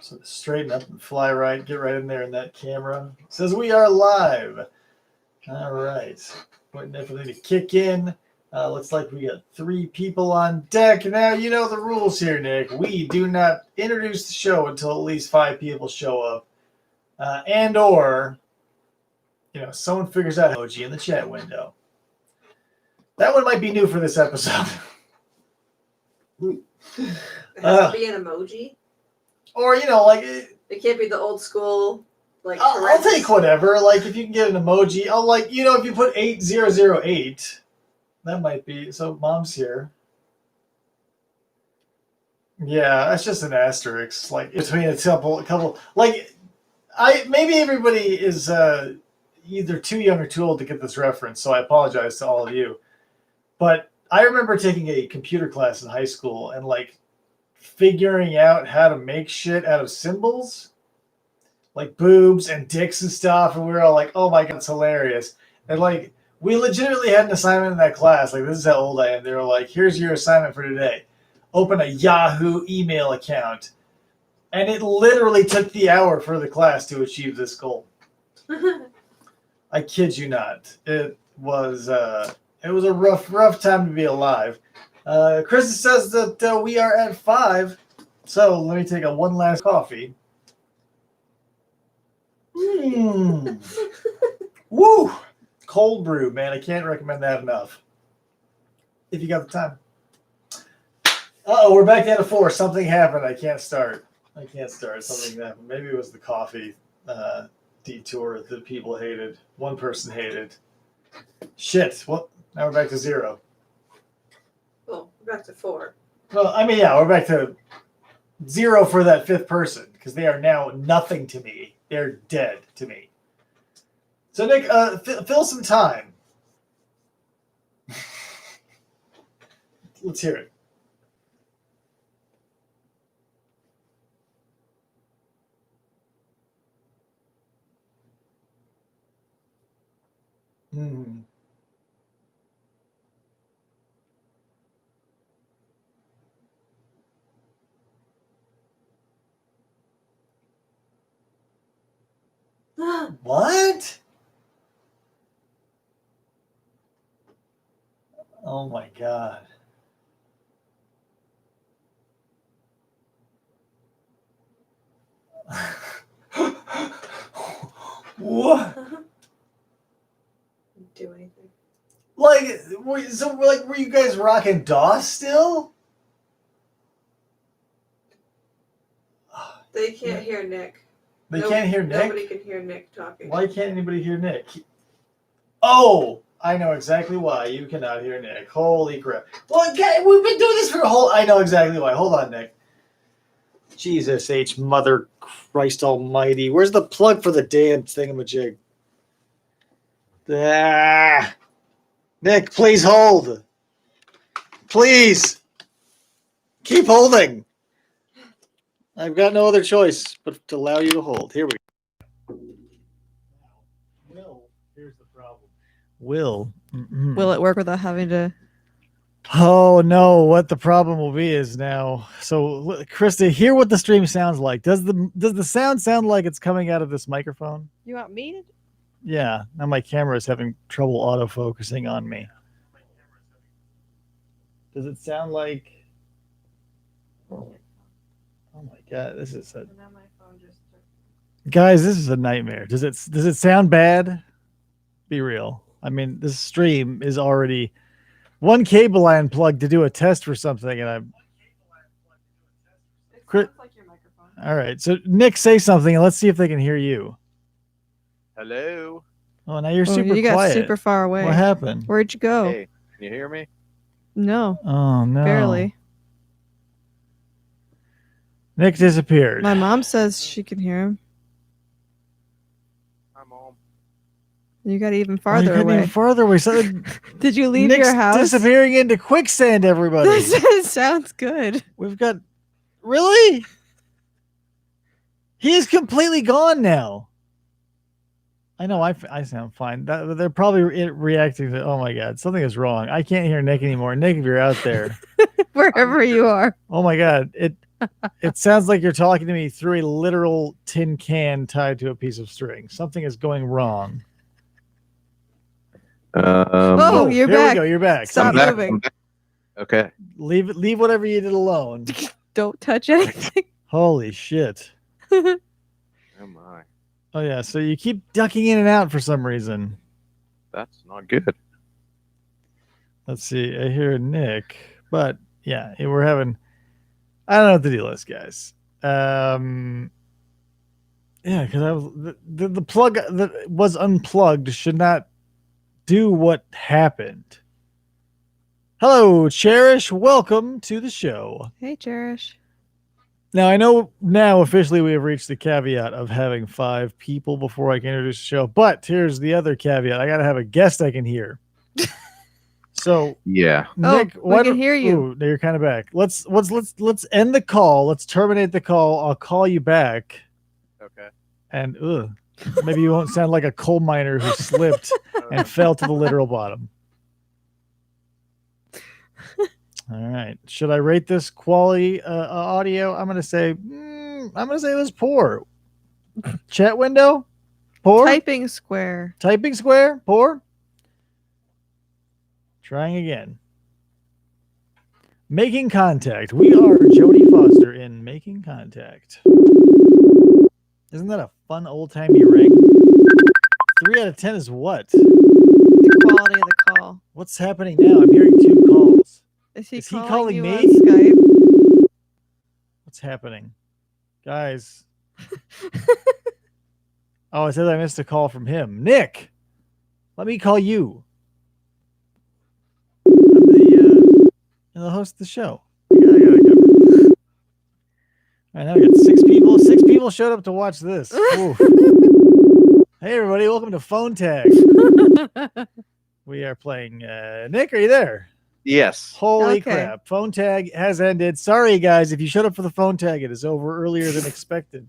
So straighten up and fly right, get right in there in that camera. It says we are live. All right. Waiting for them to kick in. Looks like we got 3 people on deck. Now, you know the rules here, Nick. We do not introduce the show until at least 5 people show up. And or, someone figures out emoji in the chat window. That one might be new for this episode. It has to be an emoji? Or, it can't be the old school, I'll take whatever. Like, if you can get an emoji, if you put 8008, that might be. So, Mom's here. Yeah, that's just an asterisk. Like, between a couple. Like, maybe everybody is either too young or too old to get this reference, so I apologize to all of you. But I remember taking a computer class in high school and, figuring out how to make shit out of symbols, like boobs and dicks and stuff, and we were all like, oh my god, it's hilarious. And we legitimately had an assignment in that class, this is how old I am. They were like, here's your assignment for today. Open a Yahoo email account. And it literally took the hour for the class to achieve this goal. I kid you not. It was a rough time to be alive. Chris says that we are at 5, so let me take one last coffee. Woo! Cold brew, man. I can't recommend that enough. If you got the time. Uh-oh, we're back down to 4. Something happened. I can't start. Something happened. Maybe it was the coffee detour that people hated. One person hated. Shit. Well, now we're back to 0. Well, we're back to 4. Well, we're back to 0 for that 5th person because they are now nothing to me. They're dead to me. So, Nick, fill some time. Let's hear it. What? Oh my god. What? Do anything. Were you guys rocking DOS still? They can't hear Nick. They can't hear Nick? Nobody can hear Nick talking. Why can't anybody hear Nick? Oh, I know exactly why you cannot hear Nick. Holy crap. Well, we've been doing this for I know exactly why. Hold on, Nick. Jesus H. Mother Christ Almighty. Where's the plug for the damn thingamajig? Nick, please hold. Please. Keep holding. I've got no other choice but to allow you to hold. Here we go. Will, here's the problem. Will it work without having to? Oh no! What the problem will be is now. So, Krista, hear what the stream sounds like. Does the sound sound like it's coming out of this microphone? You want me to? Yeah. Now my camera is having trouble autofocusing on me. Does it sound like? Oh my god! This is guys. This is a nightmare. Does it sound bad? Be real. This stream is already. One cable I unplugged to do a test for something, and I'm. It sounds like your microphone. All right, so Nick, say something, and let's see if they can hear you. Hello. Oh, now you're super you got quiet. super far away. What happened? Where'd you go? Hey, can you hear me? No. Oh no. Barely. Nick disappeared. My mom says she can hear him. Hi, Mom. You got even farther Even away. farther away. So Did you leave Nick's your house? disappearing into quicksand, everybody. This sounds good. We've got. Really? He is completely gone now. I know. I sound fine. They're probably reacting to. Oh my god, something is wrong. I can't hear Nick anymore. Nick, if you're out there, Wherever you are. Oh my god, it sounds like you're talking to me through a literal tin can tied to a piece of string. Something is going wrong. Oh, you're here back. we go. You're back. Stop I'm back, moving. I'm back. Okay. Leave whatever you did alone. Don't touch anything. Holy shit. Oh my. Oh yeah, so you keep ducking in and out for some reason. That's not good. Let's see. I hear Nick, but yeah, we're having. I don't know what the deal is, guys. Yeah, because I was the plug that was unplugged should not do what happened. Hello, Cherish. Welcome to the show. Hey, Cherish. Now, I know now officially we have reached the caveat of having 5 people before I can introduce the show, but here's the other caveat. I got to have a guest I can hear. So, Yeah. Nick, we can hear you. Ooh, you're kind of back. Let's end the call. Let's terminate the call. I'll call you back. Okay. And maybe you won't sound like a coal miner who slipped and fell to the literal bottom. All right. Should I rate this quality audio? I'm gonna say it was poor. Chat window, poor. Typing square. Typing square, poor. Trying again. Making contact. We are Jodie Foster in Making Contact. Isn't that a fun old-timey ring? 3 out of 10 is what? The quality of the call. What's happening now? I'm hearing 2 calls. Is he Is he calling calling you me? on Skype? What's happening? Guys. Oh, it says I missed a call from him. Nick, let me call you. I'm the host of the show. I got it covered. All right, now we got 6 people. 6 people showed up to watch this. Oof. Hey, everybody. Welcome to Phone Tag. We are playing... Nick, are you there? Yes. Holy Okay. crap. Phone Tag has ended. Sorry, guys. If you showed up for the Phone Tag, it is over earlier than expected.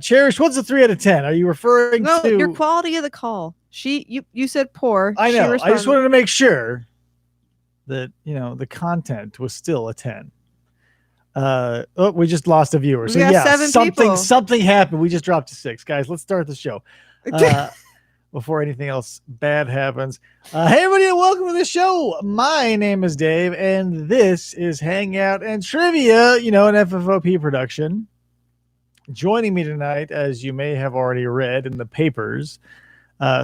Cherish, what's a 3 out of 10? Are you referring No, to... your quality of the call. You said poor. I She know. I responded- just wanted to make sure that, the content was still a 10. We just lost a viewer. So We got yeah, 7 people. something happened. We just dropped to 6. Guys, let's start the show. Before anything else bad happens. Hey everybody, and welcome to the show. My name is Dave, and this is Hangout and Trivia, an FFOP production. Joining me tonight, as you may have already read in the papers,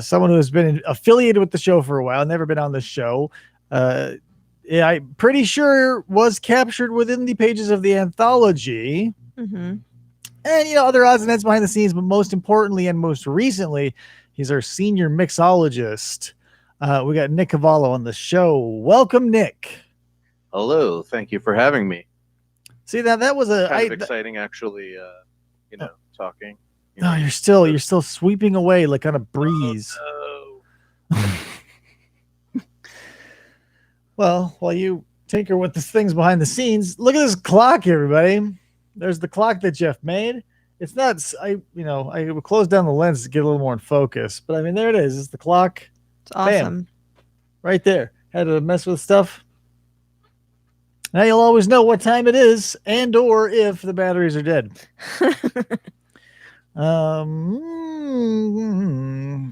someone who has been affiliated with the show for a while, never been on the show. I'm pretty sure was captured within the pages of the anthology. Mm-hmm. And, other odds and ends behind the scenes, but most importantly and most recently, he's our senior mixologist. We got Nick Covolo on the show. Welcome, Nick. Hello. Thank you for having me. See, that was Kind of exciting, actually. Talking. No, you're still sweeping away like on a breeze. Oh, Well, while you tinker with the things behind the scenes, look at this clock, everybody. There's the clock that Jeff made. It's not, I would close down the lens to get a little more in focus, but I mean, there it is. It's the clock It's awesome. right there. Had to mess with stuff. Now you'll always know what time it is and or if the batteries are dead.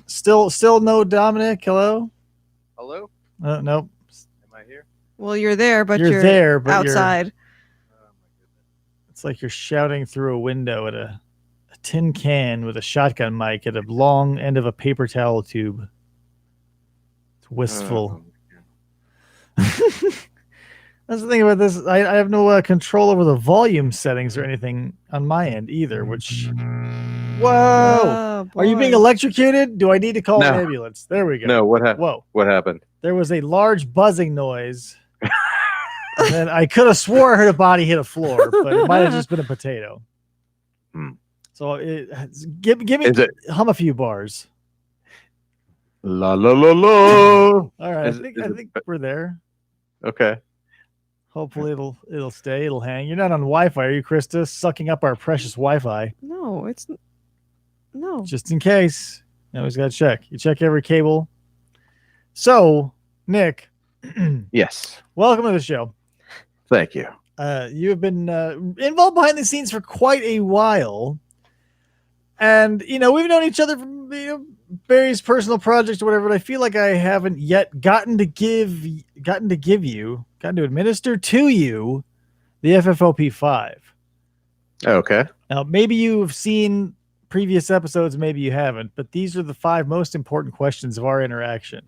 Still no Dominic. Hello? hello. Nope. Am I here? Well, you're there, but You're there, but outside. Oh my goodness. It's like you're shouting through a window at a tin can with a shotgun mic at a long end of a paper towel tube. It's wistful. That's the thing about this. I have no control over the volume settings or anything on my end either, which... Whoa! Oh, Are you being boy. electrocuted? Do I need to call No. an ambulance? There we go. No. What happened? Whoa. What happened? There was a large buzzing noise. And then I could have swore I heard a body hit a floor, but it might have just been a potato. Hmm. So give me Is it- hum a few bars. La la la la. All right, Is I it- think we're there. Okay. Hopefully it'll stay. It'll hang. You're not on Wi-Fi, are you, Krista? Sucking up our precious Wi-Fi. No, it's no. Just in case. You always got to check. You check every cable. So, Nick, Yes. Welcome to the show. Thank you. You have been involved behind the scenes for quite a while, and we've known each other from various personal projects or whatever. But I feel like I haven't yet gotten to administer to you the FFOP 5. Okay. Now, maybe you've seen previous episodes, maybe you haven't, but these are the 5 most important questions of our interaction.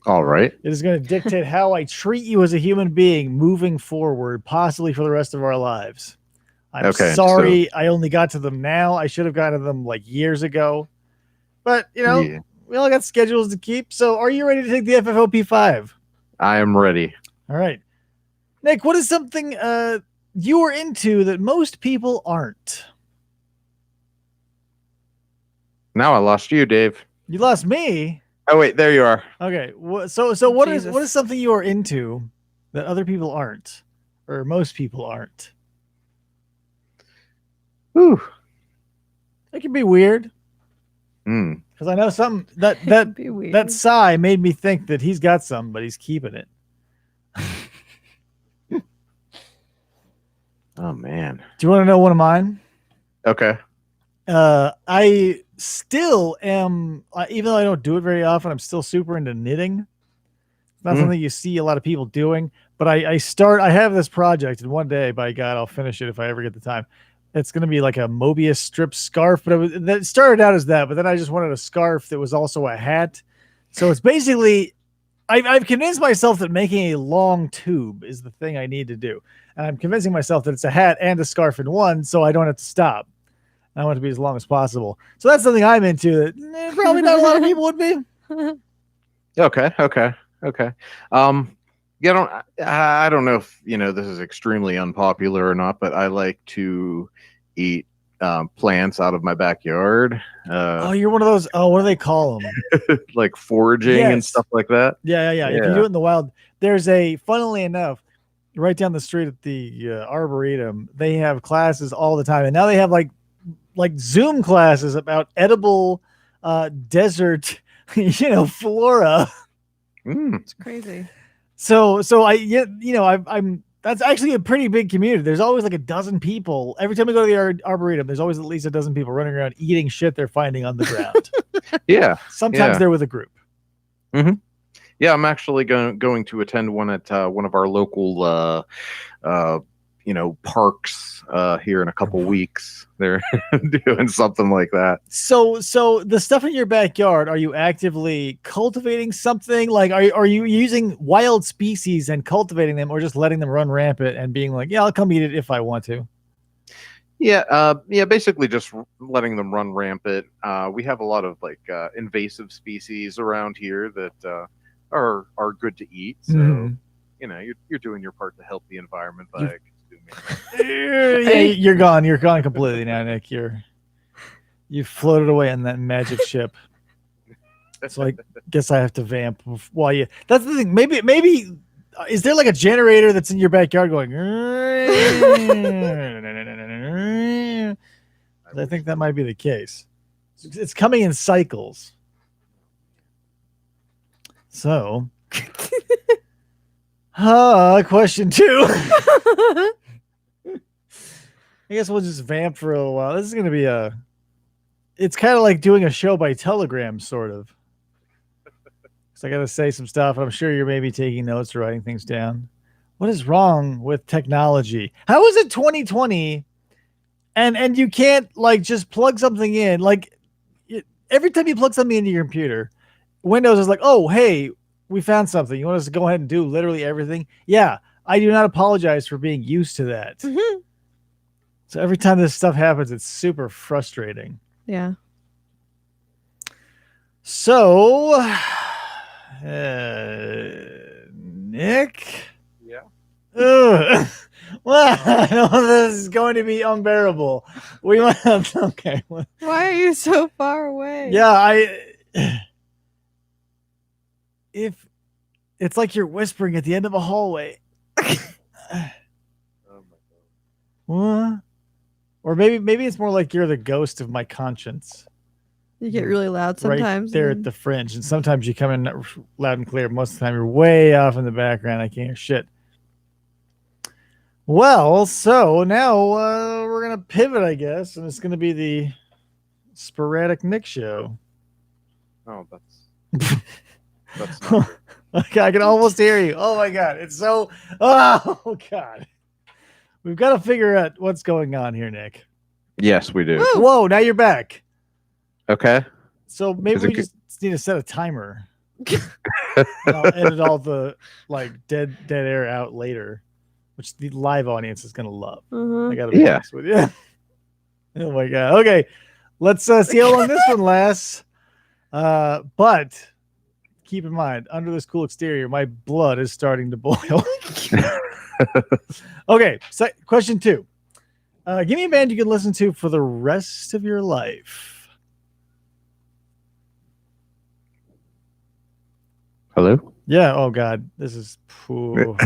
All right. It is going to dictate how I treat you as a human being moving forward, possibly for the rest of our lives. I'm sorry I only got to them now. I should have gotten to them like years ago. But, we all got schedules to keep. So are you ready to take the FFOP 5? I am ready. All right. Nick, what is something you are into that most people aren't? Now I lost you, Dave. You lost me? Oh, wait. There you are. Okay. So what is Jesus. something you are into that other people aren't, or most people aren't? Whew. It can be weird Mm. because I know something that Be weird. that sigh made me think that he's got some, but he's keeping it. Oh, man. Do you want to know one of mine? Okay. I still am, even though I don't do it very often, I'm still super into knitting. It's not something you see a lot of people doing, but I have this project, and one day, by God, I'll finish it if I ever get the time. It's going to be like a Mobius strip scarf, but that started out as that, but then I just wanted a scarf that was also a hat. So it's basically, I've convinced myself that making a long tube is the thing I need to do. And I'm convincing myself that it's a hat and a scarf in one, so I don't have to stop. I want it to be as long as possible. So that's something I'm into that probably not a lot of people would be. Okay. I don't know if this is extremely unpopular or not, but I like to eat plants out of my backyard. Oh, you're one of those. Oh, what do they call them? Like foraging and Yes. stuff like that. Yeah. If you do it in the wild, there's funnily enough, right down the street at the Arboretum, they have classes all the time, and now they have like Zoom classes about edible desert, flora. It's crazy. So I'm that's actually a pretty big community. There's always like a dozen people. Every time we go to the Arboretum, there's always at least a dozen people running around eating shit they're finding on the ground. Yeah. Sometimes they're with a group. Mm-hmm. Yeah, I'm actually going to attend one at one of our local parks here in a couple weeks. They're doing something like that. So the stuff in your backyard, are you actively cultivating something? Like, are you using wild species and cultivating them, or just letting them run rampant and being like, yeah, I'll come eat it if I want to? Yeah, basically just letting them run rampant. We have a lot of invasive species around here that are good to eat. So you're doing your part to help the environment by consuming. Yeah, you're gone. You're gone completely now, Nick. You floated away on that magic ship. So I guess I have to vamp while you. That's the thing. Maybe is there like a generator that's in your backyard going? I think that might be the case. It's coming in cycles. So, question 2. I guess we'll just vamp for a little while. This is going to be it's kind of like doing a show by telegram, sort of. So I got to say some stuff. I'm sure you're maybe taking notes or writing things down. What is wrong with technology? How is it 2020 and you can't just plug something in? Every time you plug something into your computer, Windows is like, oh, hey, we found something. You want us to go ahead and do literally everything? Yeah, I do not apologize for being used to that. Mm-hmm. So every time this stuff happens, it's super frustrating. Yeah. So, Nick? Yeah. Well, I know this is going to be unbearable. We might have, okay. Why are you so far away? Yeah, if it's like you're whispering at the end of a hallway. Oh my God. What? Or maybe it's more like you're the ghost of my conscience. You get really loud sometimes. Right there and at the fringe, and sometimes you come in loud and clear. Most of the time, you're way off in the background. I can't hear shit. Well, so now we're gonna pivot, I guess, and it's gonna be the sporadic Nick show. Oh, that's not good. Okay, I can almost hear you. Oh my god, it's so. Oh god, we've got to figure out what's going on here, Nick. Yes, we do. Woo! Whoa, now you're back. Okay. So maybe Is it we just need to set a timer. And I'll edit all the like dead air out later, which the live audience is gonna love. Mhm. I gotta be Yeah. honest with you. Oh my god. Okay, let's see how long this one lasts. But keep in mind, under this cool exterior, my blood is starting to boil. Okay, so question 2. Give me a band you can listen to for the rest of your life. Hello. Yeah. Oh God, this is. Ooh.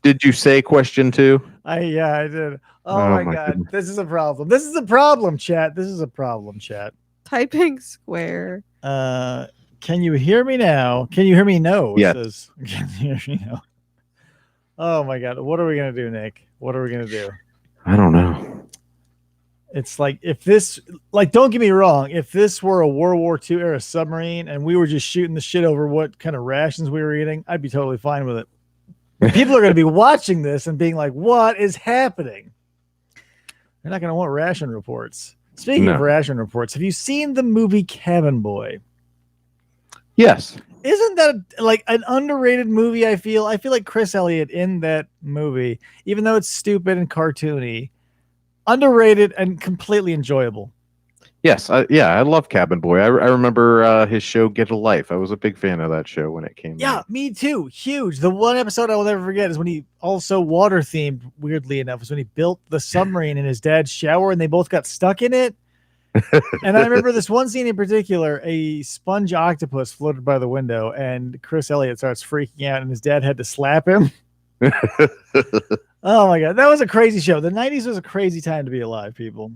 Did you say question 2? I did. Oh, Oh my my God, goodness. this is a problem. This is a problem, chat. This is a problem, chat. Typing square. Can you hear me now? Can you hear me? No. It Yes. says, can you hear me now? Oh my God, what are we gonna do, Nick? What are we gonna do? I don't know. It's like if this, like, don't get me wrong. If this were a World War II era submarine and we were just shooting the shit over what kind of rations we were eating, I'd be totally fine with it. People are going to be watching this and being like, what is happening? They're not going to want ration reports. Speaking of No. ration reports, have you seen the movie Cabin Boy? Yes. Isn't that like an underrated movie? I feel like Chris Elliott in that movie, even though it's stupid and cartoony, underrated and completely enjoyable. Yes. I love Cabin Boy. I remember his show Get a Life. I was a big fan of that show when it came Yeah, out. me too. Huge. The one episode I will never forget is when he also water themed, weirdly enough, was when he built the submarine in his dad's shower and they both got stuck in it. And I remember this one scene in particular, a sponge octopus floated by the window and Chris Elliott starts freaking out and his dad had to slap him. Oh my God. That was a crazy show. The 90s was a crazy time to be alive, people.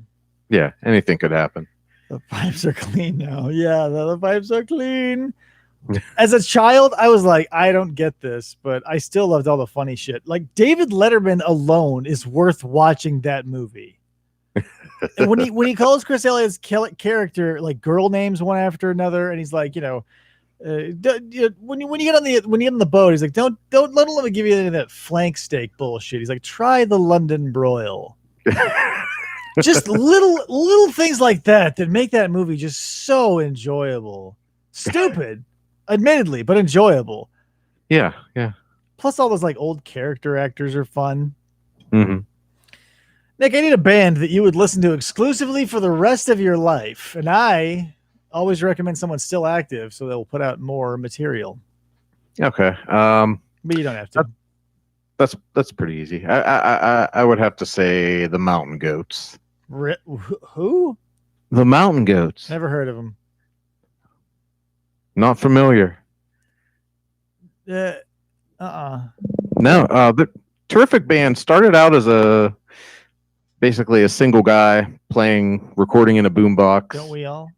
Yeah, anything could happen. The pipes are clean now. Yeah, the pipes are clean. As a child, I was like, I don't get this, but I still loved all the funny shit. Like David Letterman alone is worth watching that movie. And when he calls Chris Elliott's character like girl names one after another, and he's like, when you get on the boat, he's like, don't let me give you any of that flank steak bullshit. He's like, try the London broil. Just little things like that make that movie just so enjoyable. Stupid, admittedly, but enjoyable. Yeah. Plus, all those like old character actors are fun. Mm-hmm. Nick, I need a band that you would listen to exclusively for the rest of your life, and I always recommend someone still active so they'll put out more material. Okay. But you don't have to. That's pretty easy. I would have to say the Mountain Goats. Who? The Mountain Goats. Never heard of them. Not familiar. No, the terrific band started out as basically a single guy recording in a boombox. don't we all?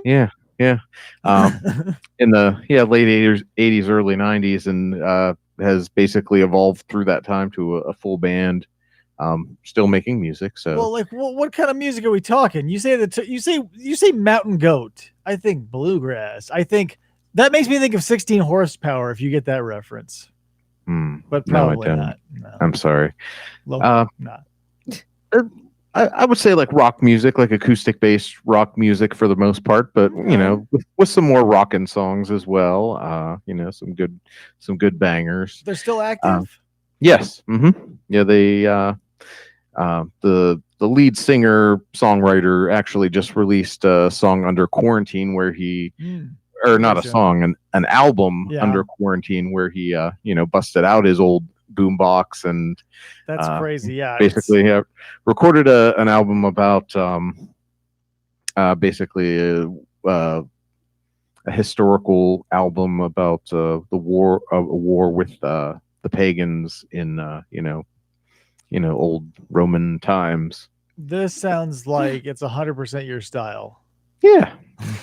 Yeah. In the late 80s, early 90s, and has basically evolved through that time to a full band. Still making music. So Well, like, what kind of music are we talking? You say you say Mountain Goat. I think bluegrass. I think that makes me think of 16 horsepower. If you get that reference, but no, I probably don't. not. No. I'm sorry. Not. I would say like rock music, like acoustic based rock music for the most part, but with some more rockin' songs as well. Some good bangers. They're still active. Yes. Mm-hmm. Yeah. They the lead singer songwriter actually just released a song under quarantine where he or not a song, an album under quarantine where he busted out his old boombox and that's crazy. Yeah, basically recorded an album about basically a historical album about a war with the pagans in old Roman times. This sounds like it's 100% your style. Yeah.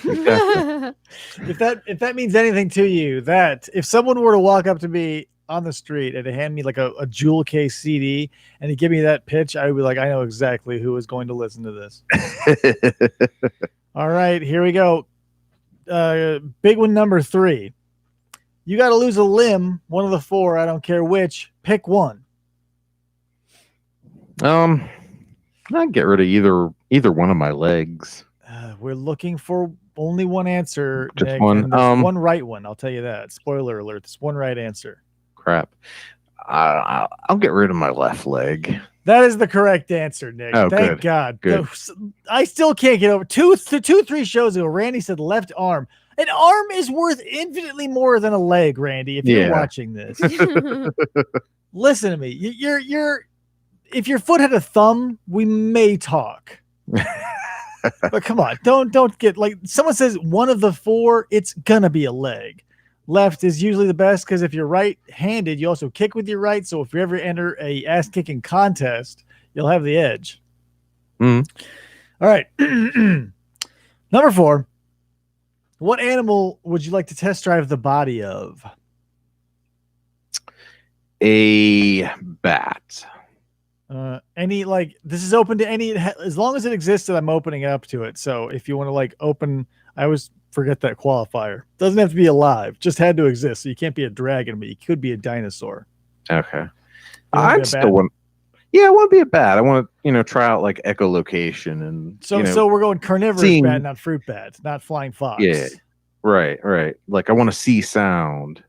Exactly. If that means anything to you, that if someone were to walk up to me on the street and to hand me like a jewel case CD and to give me that pitch, I would be like, I know exactly who is going to listen to this. All right, here we go. Big one, number 3. You got to lose a limb, one of the 4. I don't care which. Pick one. I'd get rid of either one of my legs. We're looking for only one answer. Just Nick, one. and there's one right one. I'll tell you that. Spoiler alert. There's one right answer. Crap. I'll get rid of my left leg. That is the correct answer, Nick. Oh, Thank good. God. Good. I still can't get over 3 shows ago. Randy said left arm. An arm is worth infinitely more than a leg, Randy. If you're watching this, listen to me. You're. If your foot had a thumb, we may talk. But come on, don't get like someone says one of the 4. It's gonna be a leg. Left is usually the best because if you're right-handed, you also kick with your right. So if you ever enter a ass-kicking contest, you'll have the edge. Mm. All right. Number 4. What animal would you like to test drive the body of? A bat. Any like this is open to any as long as it exists that I'm opening up to it. So if you want to like open, I always forget that qualifier. Doesn't have to be alive, just had to exist. So you can't be a dragon, but you could be a dinosaur. Okay. I I want to be a bat. I want to, try out like echolocation and so we're going carnivorous bat, not fruit bat, not flying fox. Yeah. Right. Like I want to see sound.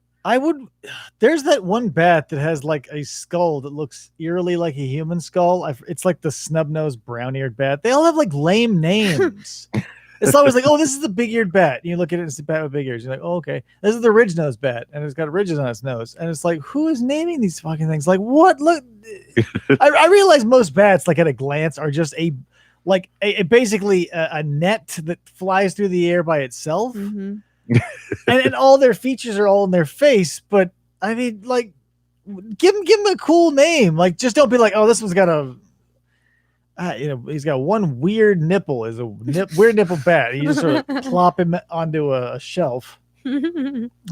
There's that one bat that has like a skull that looks eerily like a human skull. It's like the snub-nosed brown-eared bat. They all have like lame names. It's always like, oh, this is the big-eared bat. And you look at it, it's a bat with big ears. You're like, oh, okay. This is the ridge-nosed bat, and it's got ridges on its nose. And it's like, who is naming these fucking things? Like, what? Look, I realize most bats, like at a glance, are just basically a net that flies through the air by itself. Mm-hmm. and all their features are all in their face, but I mean, like, give him a cool name. Like, just don't be like, oh, this one's got he's got one weird nipple. Is a weird nipple bat. You just sort of plop him onto a shelf. I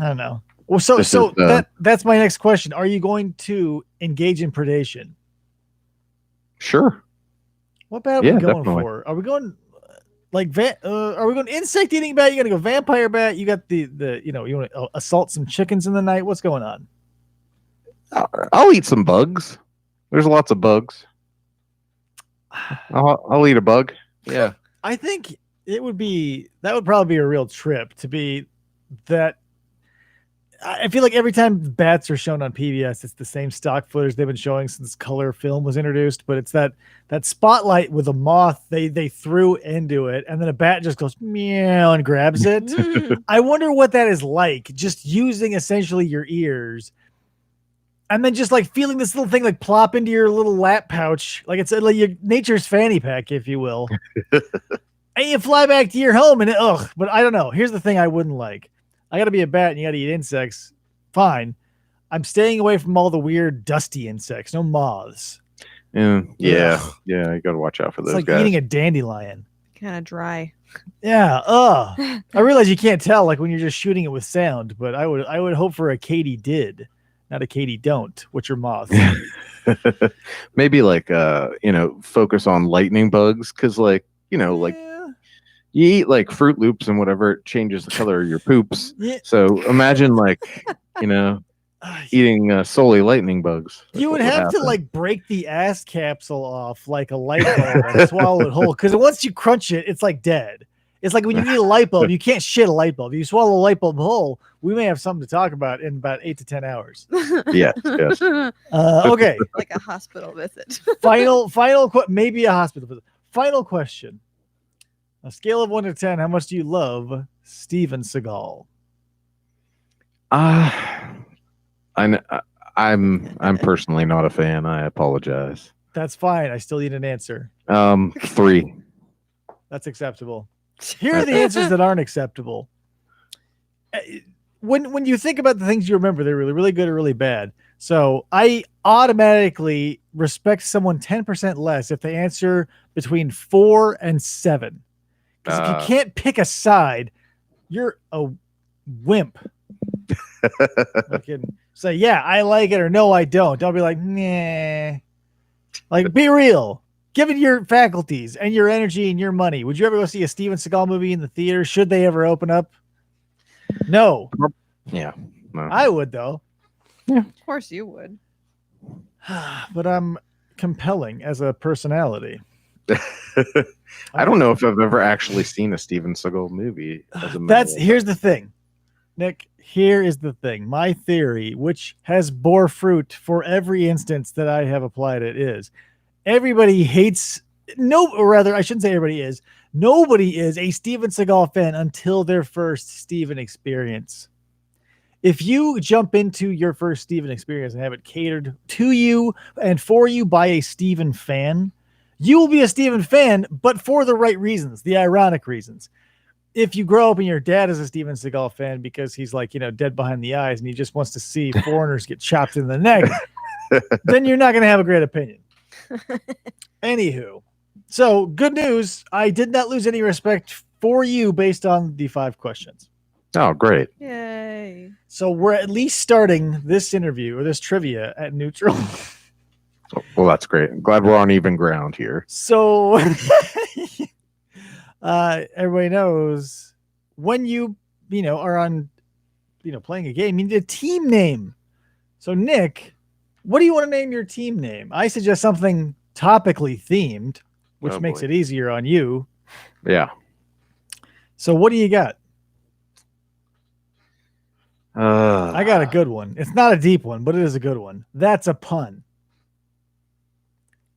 don't know. Well, that's my next question. Are you going to engage in predation? Sure. What bat are we going definitely. for? Are we going? Are we going insect eating bat? You got to go vampire bat. You got you want to assault some chickens in the night. What's going on? I'll eat some bugs. There's lots of bugs. I'll eat a bug. Yeah. I think that would probably be a real trip to be that. I feel like every time bats are shown on PBS, it's the same stock footage they've been showing since color film was introduced. But it's that spotlight with a moth they threw into it, and then a bat just goes meow and grabs it. I wonder what that is like, just using essentially your ears, and then just like feeling this little thing like plop into your little lap pouch, like it's like your nature's fanny pack, if you will. And you fly back to your home, and but I don't know. Here's the thing I wouldn't like. I got to be a bat and you got to eat insects. Fine. I'm staying away from all the weird dusty insects. No moths. Yeah. You got to watch out for those it's like guys. eating a dandelion. Kind of dry. Yeah. I realize you can't tell like when you're just shooting it with sound, but I would hope for a Katie did, not a Katie don't, which are moths. Maybe like focus on lightning bugs because you eat like Fruit Loops and whatever, it changes the color of your poops. Yeah. So imagine eating solely lightning bugs. You would have to like break the ass capsule off like a light bulb and swallow it whole. Because once you crunch it, it's like dead. It's like when you eat a light bulb, you can't shit a light bulb. You swallow a light bulb whole, we may have something to talk about in about 8 to 10 hours. Yes. Okay. Like a hospital visit. Maybe a hospital visit. Final question. A scale of 1 to 10, how much do you love Steven Seagal? I'm personally not a fan. I apologize. That's fine. I still need an answer. 3. That's acceptable. Here are the answers that aren't acceptable. When you think about the things you remember, they're really, really good or really bad. So I automatically respect someone 10% less if they answer between 4 and 7. Because if you can't pick a side, you're a wimp. I can say, yeah, I like it, or no, I don't. Don't be like, nah. Like, be real. Given your faculties and your energy and your money, would you ever go see a Steven Seagal movie in the theater? Should they ever open up? No. Yeah. No. I would, though. Of course you would. But I'm compelling as a personality. I don't know if I've ever actually seen a Steven Seagal movie. Here's the thing, Nick. Here is the thing. My theory, which has bore fruit for every instance that I have applied it, is everybody hates. Or rather, I shouldn't say everybody is. Nobody is a Steven Seagal fan until their first Steven experience. If you jump into your first Steven experience and have it catered to you and for you by a Steven fan, you will be a Steven fan, but for the right reasons, the ironic reasons. If you grow up and your dad is a Steven Seagal fan because he's like, dead behind the eyes and he just wants to see foreigners get chopped in the neck, then you're not going to have a great opinion. Anywho, so good news. I did not lose any respect for you based on the 5 questions. Oh, great. Yay. So we're at least starting this interview or this trivia at neutral. Well, that's great. I'm glad we're on even ground here. So everybody knows when you are on playing a game, you need a team name. So Nick, what do you want to name your team name? I suggest something topically themed, which makes it easier on you. Yeah. So what do you got? I got a good one. It's not a deep one, but it is a good one. That's a pun.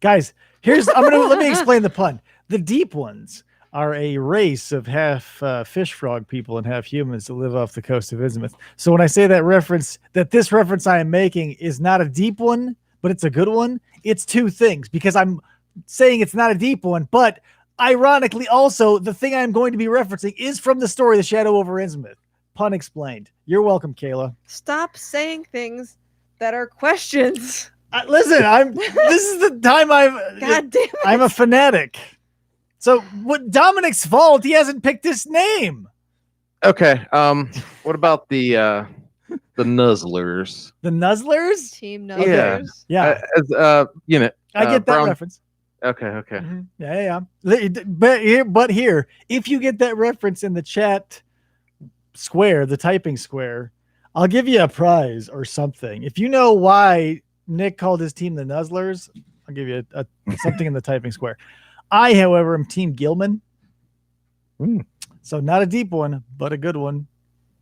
Guys, let me explain the pun. The deep ones are a race of half fish frog people and half humans that live off the coast of Innsmouth. So when I say this reference I am making is not a deep one, but it's a good one, it's 2 things, because I'm saying it's not a deep one, but ironically also the thing I'm going to be referencing is from the story The Shadow over Innsmouth. Pun explained. You're welcome, Kayla. Stop saying things that are questions. Listen, this is the time God damn it. I'm a fanatic. So what Dominic's fault? He hasn't picked this name. Okay. What about the Nuzzlers? The Nuzzlers? Team Nuzzlers. Yeah. I get that Brown... reference. Okay. Mm-hmm. Yeah. But here, if you get that reference in the chat square, the typing square, I'll give you a prize or something. If you know why Nick called his team the Nuzzlers, I'll give you something in the typing square. I, however, am Team Gilman. So not a deep one, but a good one.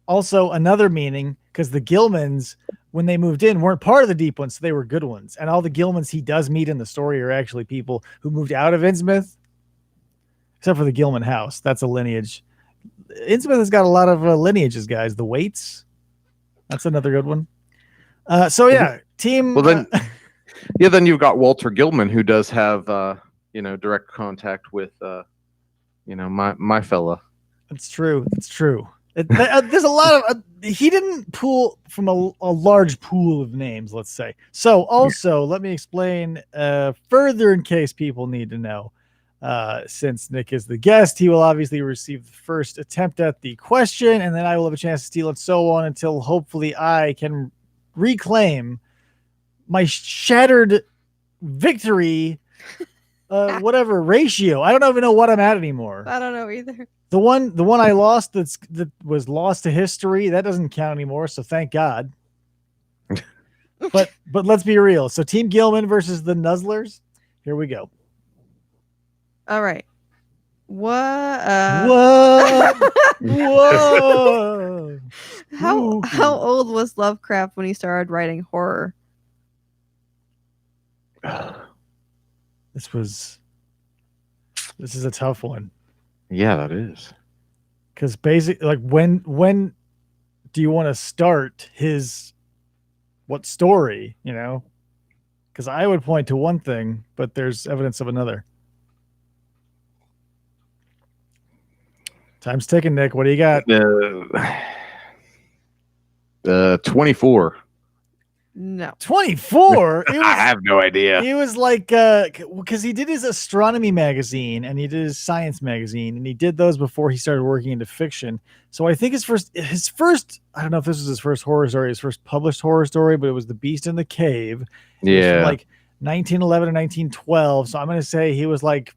Also, another meaning, because the Gilmans, when they moved in, weren't part of the deep ones, so they were good ones. And all the Gilmans he does meet in the story are actually people who moved out of Innsmouth, except for the Gilman house. That's a lineage. Innsmouth has got a lot of lineages, guys. The Waits, that's another good one. Team. Well, then you've got Walter Gilman, who does have direct contact with my fella. It's true. There's a lot of he didn't pull from a large pool of names, let's say. So also let me explain further in case people need to know. Since Nick is the guest, he will obviously receive the first attempt at the question, and then I will have a chance to steal it, so on until hopefully I can reclaim my shattered victory whatever ratio. I don't even know what I'm at anymore. I don't know either. The one I lost that was lost to history, that doesn't count anymore, so thank God. but let's be real. So Team Gilman versus the Nuzzlers. Here we go. All right. What? Whoa! How old was Lovecraft when he started writing horror? This is a tough one. Yeah, that is. Because basically, like, when do you want to start what story? Because I would point to one thing, but there's evidence of another. Time's ticking, Nick. What do you got? 24. No. 24. It I was, have no idea. he was like, because he did his astronomy magazine and he did his science magazine, and he did those before he started working into fiction. So I think his first, I don't know if this was his first horror story, his first published horror story, but it was The Beast in the Cave. It was from Yeah. like 1911 or 1912. So I'm going to say he was like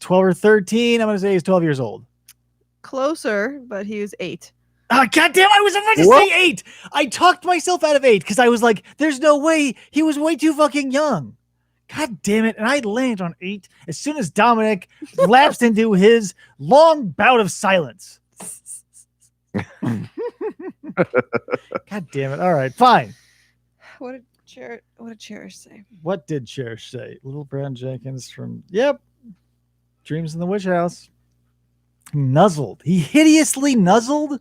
12 or 13. I'm going to say he's 12 years old. Closer, but he was 8. Oh, goddamn, I was about to What? say 8. I talked myself out of 8 because I was like, there's no way. He was way too fucking young. God damn it. And I landed on 8 as soon as Dominic lapsed into his long bout of silence. God damn it. All right, fine. What did Cherish say? What did Cherish say? Little Brown Jenkins from, yep, Dreams in the Witch House. Nuzzled. He hideously nuzzled?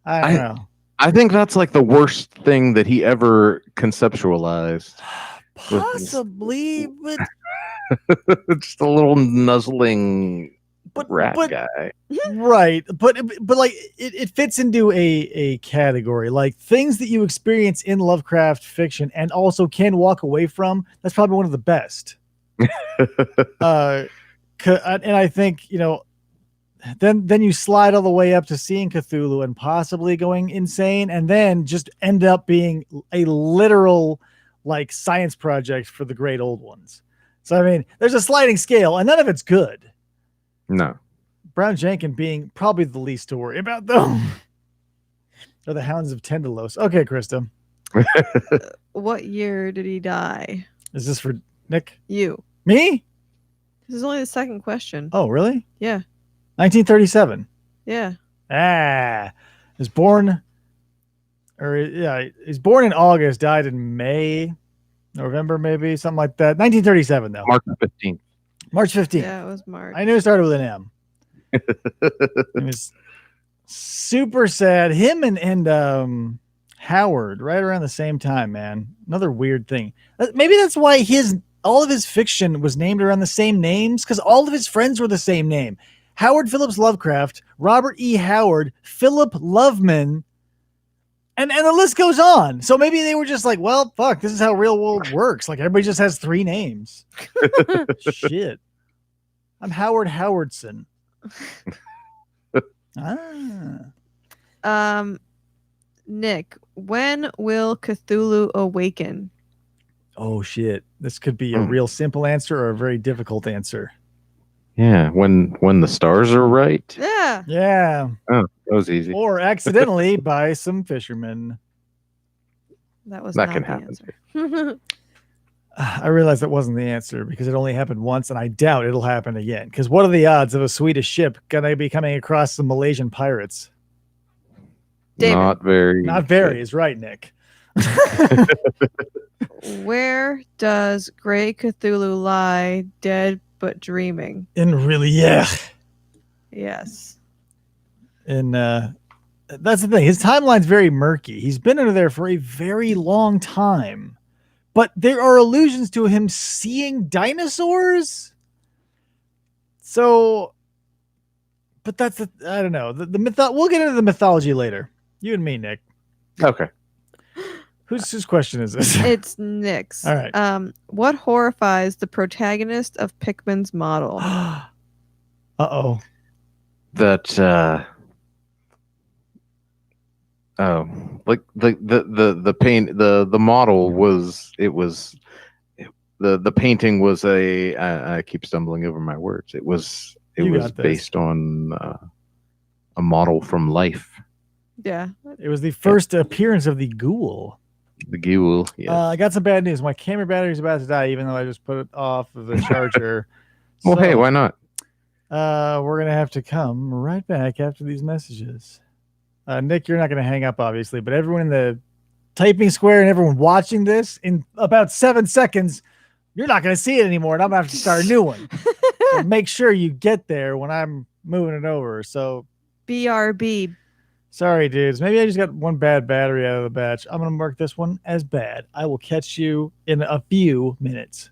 I don't know. I think that's like the worst thing that he ever conceptualized. Possibly, but Just a little nuzzling rat but guy. right. But like it fits into a category. Like things that you experience in Lovecraft fiction and also can walk away from. That's probably one of the best. And I think, you know, then you slide all the way up to seeing Cthulhu and possibly going insane, and then just end up being a literal like science project for the great old ones. So I mean, there's a sliding scale, and none of it's good. No. Brown Jenkins being probably the least to worry about, though. Or the Hounds of Tendalos. Okay, Krista, What year did he die? is this for Nick? You. Me? This is only the second question. Oh, really? Yeah. 1937. Yeah. He's born in August, died in May, November, maybe something like that. 1937, though. March 15th. March 15th. Yeah, it was March. I knew it started with an M. It was super sad. Him and Howard right around the same time, man. Another weird thing. Maybe that's why all of his fiction was named around the same names, because all of his friends were the same name. Howard Phillips Lovecraft, Robert E. Howard, Philip Loveman, and the list goes on. So maybe they were just like, well, fuck, this is how real world works. Like everybody just has 3 names. Shit. I'm Howard Howardson. Nick, when will Cthulhu awaken? Oh shit. This could be a real simple answer or a very difficult answer. Yeah, when the stars are right. Yeah. Yeah. Oh, that was easy. Or accidentally by some fishermen. That was That not can the happen. answer. I realized that wasn't the answer because it only happened once, and I doubt it'll happen again. Because what are the odds of a Swedish ship gonna be coming across some Malaysian pirates? David. Not very. Not very is right, Nick. Where does Grey Cthulhu lie, dead but dreaming? And really, yeah. Yes. And that's the thing. His timeline's very murky. He's been under there for a very long time. But there are allusions to him seeing dinosaurs. So, but that's I don't know. We'll get into the mythology later. You and me, Nick. Okay. Whose question is this? It's Nick's. All right. What horrifies the protagonist of Pickman's model? Uh-oh. That like the paint the model was the painting was I keep stumbling over my words. It was based on a model from life. Yeah. It was the first appearance of the ghoul. The ghoul. Yeah. I got some bad news. My camera battery's about to die, even though I just put it off of the charger. Well, So, hey, why not? we're gonna have to come right back after these messages. Nick, you're not gonna hang up, obviously, but everyone in the typing square and everyone watching this, in about 7 seconds, you're not gonna see it anymore, and I'm gonna have to start a new one. So make sure you get there when I'm moving it over. So BRB. sorry, dudes. Maybe I just got one bad battery out of the batch. I'm gonna mark this one as bad. I will catch you in a few minutes.